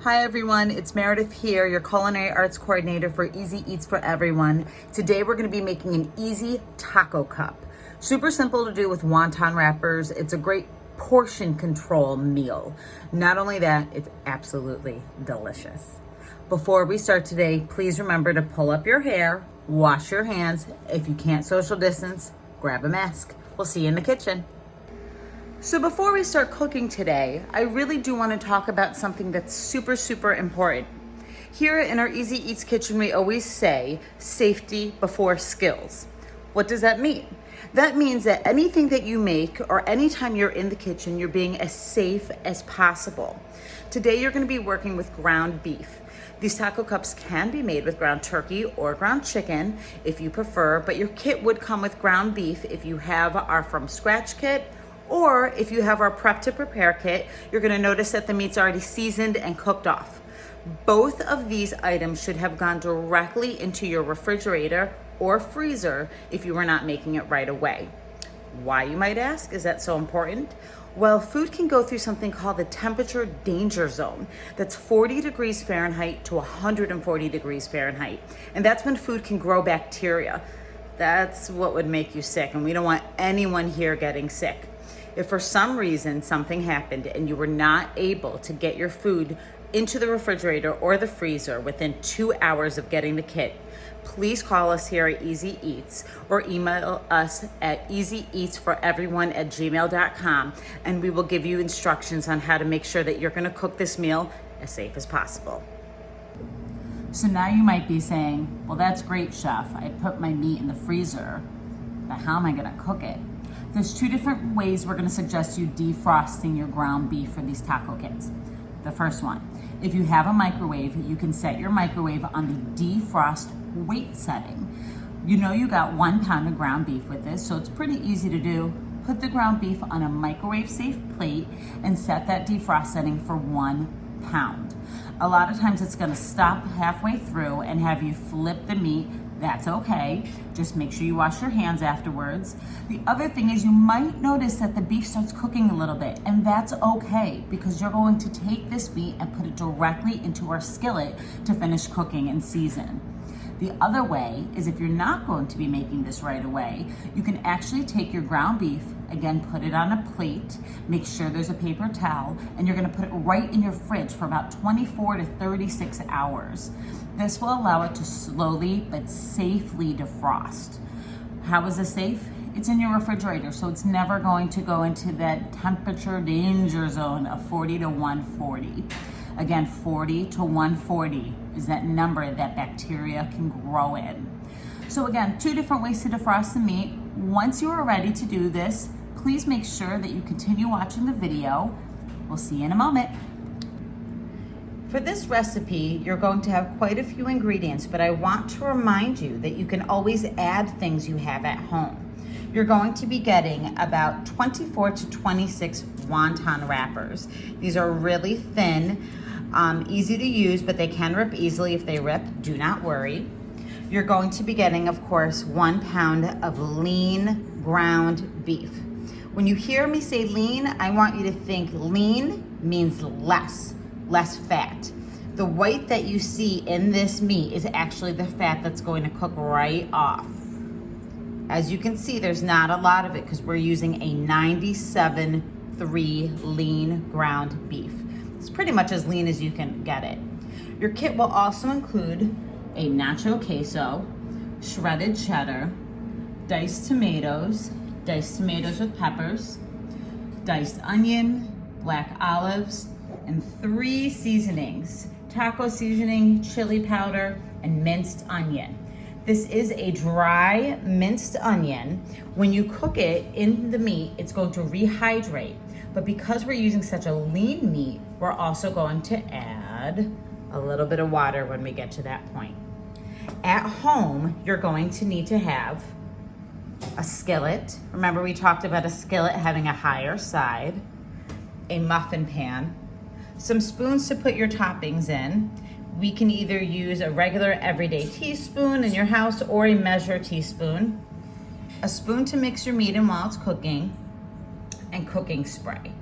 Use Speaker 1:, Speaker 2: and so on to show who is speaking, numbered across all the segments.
Speaker 1: Hi everyone, it's Meredith here, your culinary arts coordinator for Easy Eats for Everyone. Today we're going to be making an easy taco cup. Super simple to do with wonton wrappers. It's a great portion control meal. Not only that, it's absolutely delicious. Before we start today, please remember to pull up your hair, wash your hands. If you can't social distance, grab a mask. We'll see you in the kitchen. So before we start cooking today, I really do want to talk about something that's super important. Here in our Easy Eats kitchen, we always say safety before skills. What does that mean? That means that anything that you make or anytime you're in the kitchen, you're being as safe as possible. Today, you're going to be working with ground beef. These taco cups can be made with ground turkey or ground chicken if you prefer, but your kit would come with ground beef if you have our from scratch kit. Or if you have our prep to prepare kit, you're gonna notice that the meat's already seasoned and cooked off. Both of these items should have gone directly into your refrigerator or freezer if you were not making it right away. Why, you might ask, is that so important? Well, food can go through something called the temperature danger zone. That's 40 degrees Fahrenheit to 140 degrees Fahrenheit. And that's when food can grow bacteria. That's what would make you sick, and we don't want anyone here getting sick. If for some reason something happened and you were not able to get your food into the refrigerator or the freezer within 2 hours of getting the kit, please call us here at Easy Eats or email us at easyeatsforeveryone@gmail.com, and we will give you instructions on how to make sure that you're going to cook this meal as safe as possible. So now you might be saying, well, that's great, chef. I put my meat in the freezer, but how am I going to cook it? There's two different ways we're going to suggest you defrosting your ground beef for these taco kits. The first one, if you have a microwave, you can set your microwave on the defrost weight setting. You know you got 1 pound of ground beef with this, so it's pretty easy to do. Put the ground beef on a microwave safe plate and set that defrost setting for 1 pound. A lot of times it's going to stop halfway through and have you flip the meat. That's okay. Just make sure you wash your hands afterwards. The other thing is you might notice that the beef starts cooking a little bit, and that's okay because you're going to take this meat and put it directly into our skillet to finish cooking and season. The other way is if you're not going to be making this right away, you can actually take your ground beef, again, put it on a plate, make sure there's a paper towel, and you're gonna put it right in your fridge for about 24 to 36 hours. This will allow it to slowly but safely defrost. How is this safe? It's in your refrigerator, so it's never going to go into that temperature danger zone of 40 to 140. Again, 40 to 140 is that number that bacteria can grow in. So again, two different ways to defrost the meat. Once you are ready to do this, please make sure that you continue watching the video. We'll see you in a moment. For this recipe, you're going to have quite a few ingredients, but I want to remind you that you can always add things you have at home. You're going to be getting about 24 to 26 wonton wrappers. These are really thin, easy to use, but they can rip easily. If they rip, do not worry. You're going to be getting, of course, 1 pound of lean ground beef. When you hear me say lean, I want you to think lean means less fat. The white that you see in this meat is actually the fat that's going to cook right off. As you can see, there's not a lot of it because we're using a 97.3 lean ground beef. It's pretty much as lean as you can get it. Your kit will also include a nacho queso, shredded cheddar, diced tomatoes with peppers, diced onion, black olives, and 3 seasonings: taco seasoning, chili powder, and minced onion. This is a dry minced onion. When you cook it in the meat, it's going to rehydrate. But because we're using such a lean meat, we're also going to add a little bit of water when we get to that point. At home, you're going to need to have a skillet. Remember, we talked about a skillet having a higher side, a muffin pan, some spoons to put your toppings in. We can either use a regular everyday teaspoon in your house or a measure teaspoon, a spoon to mix your meat in while it's cooking, and cooking spray.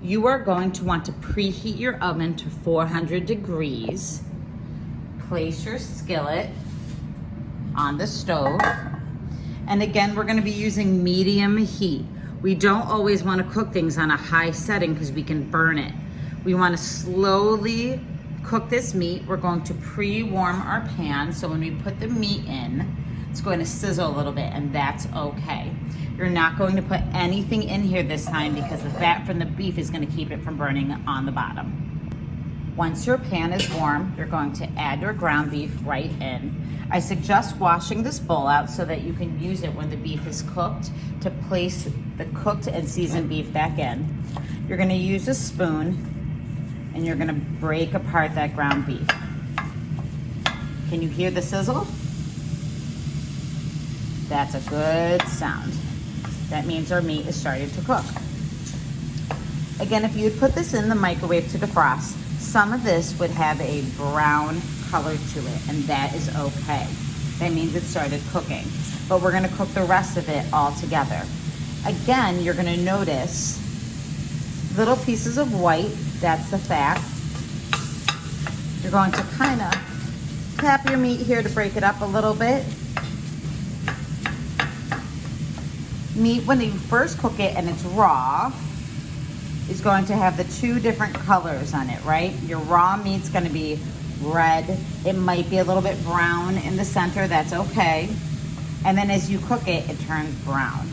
Speaker 1: You are going to want to preheat your oven to 400 degrees. Place your skillet on the stove. And again, we're gonna be using medium heat. We don't always wanna cook things on a high setting because we can burn it. We wanna slowly cook this meat. We're going to pre-warm our pan, so when we put the meat in, it's going to sizzle a little bit, and that's okay. You're not going to put anything in here this time because the fat from the beef is gonna keep it from burning on the bottom. Once your pan is warm, you're going to add your ground beef right in. I suggest washing this bowl out so that you can use it when the beef is cooked to place the cooked and seasoned beef back in. You're gonna use a spoon and you're gonna break apart that ground beef. Can you hear the sizzle? That's a good sound. That means our meat is starting to cook. Again, if you would put this in the microwave to defrost, some of this would have a brown color to it, and that is okay. That means it started cooking. But we're gonna cook the rest of it all together. Again, you're gonna notice little pieces of white, that's the fat. You're going to kind of tap your meat here to break it up a little bit. Meat, when you first cook it and it's raw, is going to have the two different colors on it, right? Your raw meat's gonna be red. It might be a little bit brown in the center, that's okay. And then as you cook it, it turns brown.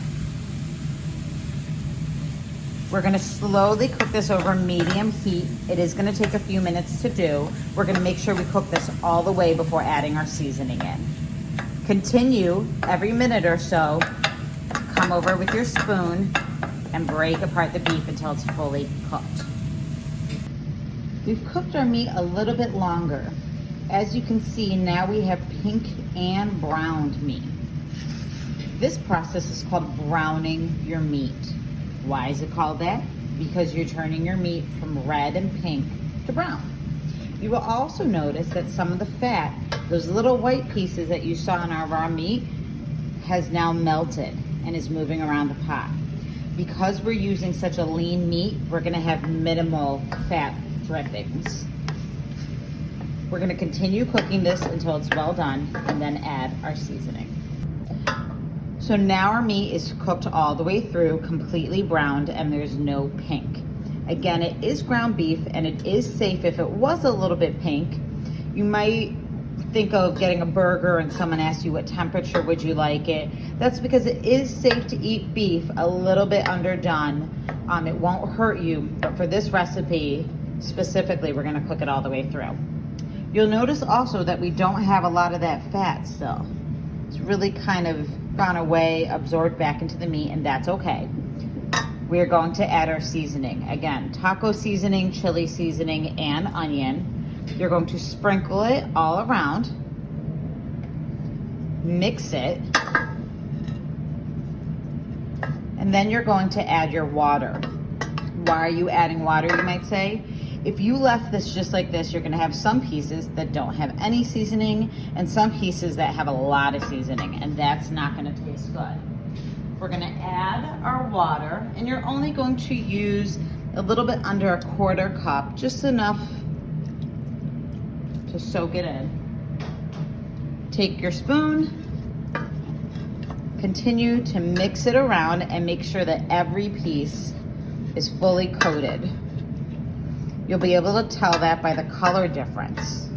Speaker 1: We're gonna slowly cook this over medium heat. It is gonna take a few minutes to do. We're gonna make sure we cook this all the way before adding our seasoning in. Continue every minute or so to come over with your spoon and break apart the beef until it's fully cooked. We've cooked our meat a little bit longer. As you can see, now we have pink and browned meat. This process is called browning your meat. Why is it called that? Because you're turning your meat from red and pink to brown. You will also notice that some of the fat, those little white pieces that you saw in our raw meat, has now melted and is moving around the pot. Because we're using such a lean meat, we're gonna have minimal fat drippings. We're gonna continue cooking this until it's well done and then add our seasoning. So now our meat is cooked all the way through, completely browned, and there's no pink. Again, it is ground beef and it is safe if it was a little bit pink. You might think of getting a burger and someone asks you what temperature would you like it. That's because it is safe to eat beef a little bit underdone. It won't hurt you, but for this recipe specifically, we're gonna cook it all the way through. You'll notice also that we don't have a lot of that fat still. It's really kind of gone away, absorbed back into the meat, and that's okay. We're going to add our seasoning. Again, taco seasoning, chili seasoning, and onion. You're going to sprinkle it all around, mix it, and then you're going to add your water. Why are you adding water, you might say? If you left this just like this, you're gonna have some pieces that don't have any seasoning and some pieces that have a lot of seasoning, and that's not gonna taste good. We're gonna add our water, and you're only going to use a little bit under a 1/4 cup, just enough to soak it in. Take your spoon, continue to mix it around and make sure that every piece is fully coated. You'll be able to tell that by the color difference.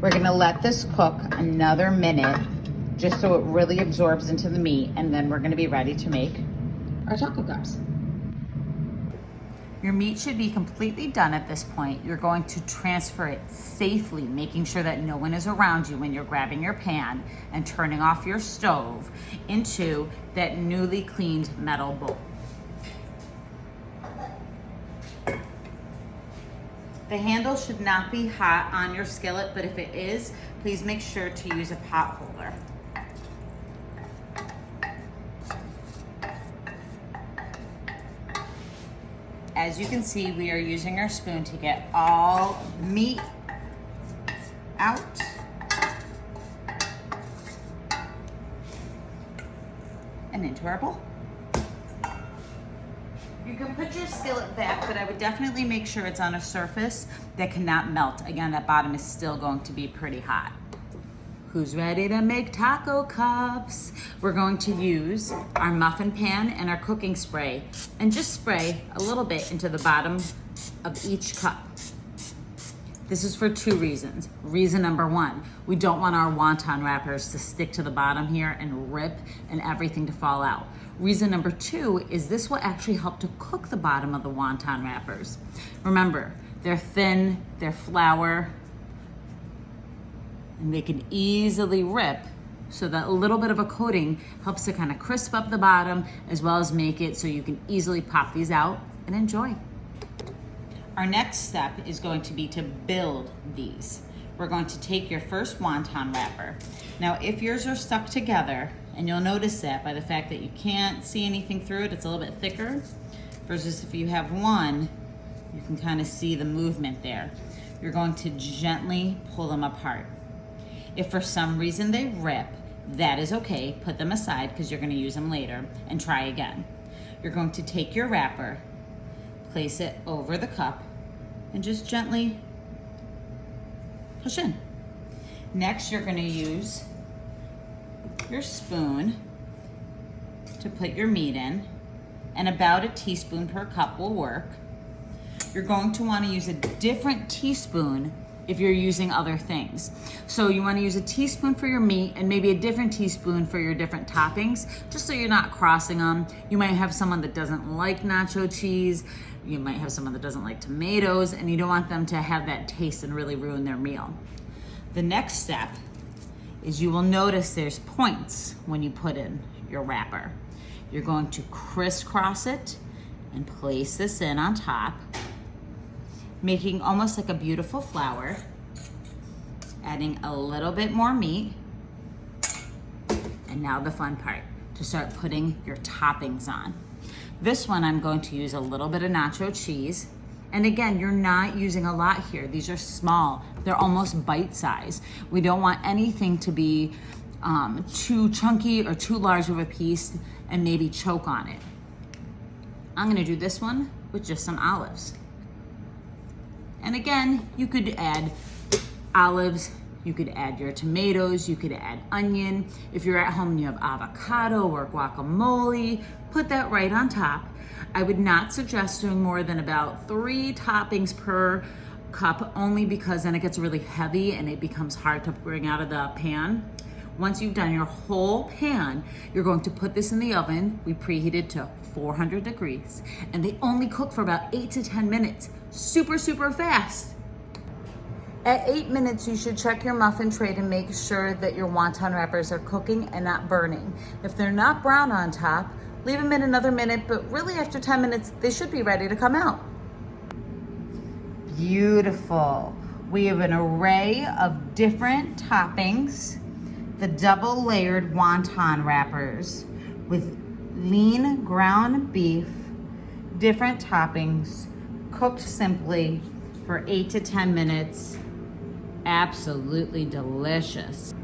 Speaker 1: We're gonna let this cook another minute just so it really absorbs into the meat, and then we're gonna be ready to make our taco cups. Your meat should be completely done at this point. You're going to transfer it safely, making sure that no one is around you when you're grabbing your pan and turning off your stove into that newly cleaned metal bowl. The handle should not be hot on your skillet, but if it is, please make sure to use a pot holder. As you can see, we are using our spoon to get all meat out. And into our bowl. You can put your skillet back, but I would definitely make sure it's on a surface that cannot melt. Again, that bottom is still going to be pretty hot. Who's ready to make taco cups? We're going to use our muffin pan and our cooking spray and just spray a little bit into the bottom of each cup. This is for two reasons. Reason number one, we don't want our wonton wrappers to stick to the bottom here and rip and everything to fall out. Reason number two is this will actually help to cook the bottom of the wonton wrappers. Remember, they're thin, they're flour, and they can easily rip, so that a little bit of a coating helps to kind of crisp up the bottom as well as make it so you can easily pop these out and enjoy. Our next step is going to be to build these. We're going to take your first wonton wrapper. Now, if yours are stuck together, and you'll notice that by the fact that you can't see anything through it, it's a little bit thicker, versus if you have one, you can kind of see the movement there. You're going to gently pull them apart. If for some reason they rip, that is okay. Put them aside because you're going to use them later and try again. You're going to take your wrapper, place it over the cup, and just gently push in. Next, you're going to use your spoon to put your meat in, and about a teaspoon per cup will work. You're going to want to use a different teaspoon if you're using other things. So you want to use a teaspoon for your meat and maybe a different teaspoon for your different toppings, just so you're not crossing them. You might have someone that doesn't like nacho cheese. You might have someone that doesn't like tomatoes, and you don't want them to have that taste and really ruin their meal. The next step is you will notice there's points when you put in your wrapper. You're going to crisscross it and place this in on top, making almost like a beautiful flower, adding a little bit more meat. And now the fun part, to start putting your toppings on. This one I'm going to use a little bit of nacho cheese. And again, you're not using a lot here. These are small, they're almost bite size. We don't want anything to be too chunky or too large of a piece and maybe choke on it. I'm gonna do this one with just some olives. And again, you could add olives, you could add your tomatoes, you could add onion. If you're at home and you have avocado or guacamole, put that right on top. I would not suggest doing more than about 3 toppings per cup, only because then it gets really heavy and it becomes hard to bring out of the pan. Once you've done your whole pan, you're going to put this in the oven. We preheated to 400 degrees, and they only cook for about 8 to 10 minutes. Super, super fast. At 8 minutes, you should check your muffin tray to make sure that your wonton wrappers are cooking and not burning. If they're not brown on top, leave them in another minute, but really after 10 minutes, they should be ready to come out. Beautiful. We have an array of different toppings. The double layered wonton wrappers with lean ground beef, different toppings, cooked simply for 8 to 10 minutes. Absolutely delicious.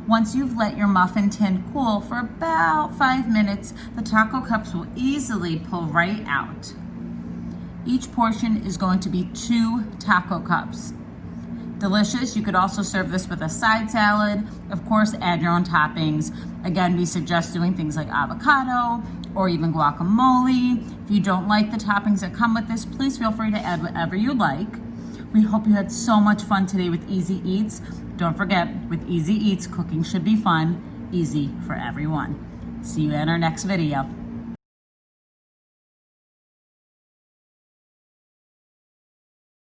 Speaker 1: Once you've let your muffin tin cool for about 5 minutes, the taco cups will easily pull right out. Each portion is going to be 2 taco cups. Delicious. You could also serve this with a side salad. Of course, add your own toppings. Again, we suggest doing things like avocado or even guacamole. If you don't like the toppings that come with this, please feel free to add whatever you like. We hope you had so much fun today with Easy Eats. Don't forget, with Easy Eats, cooking should be fun, easy for everyone. See you in our next video.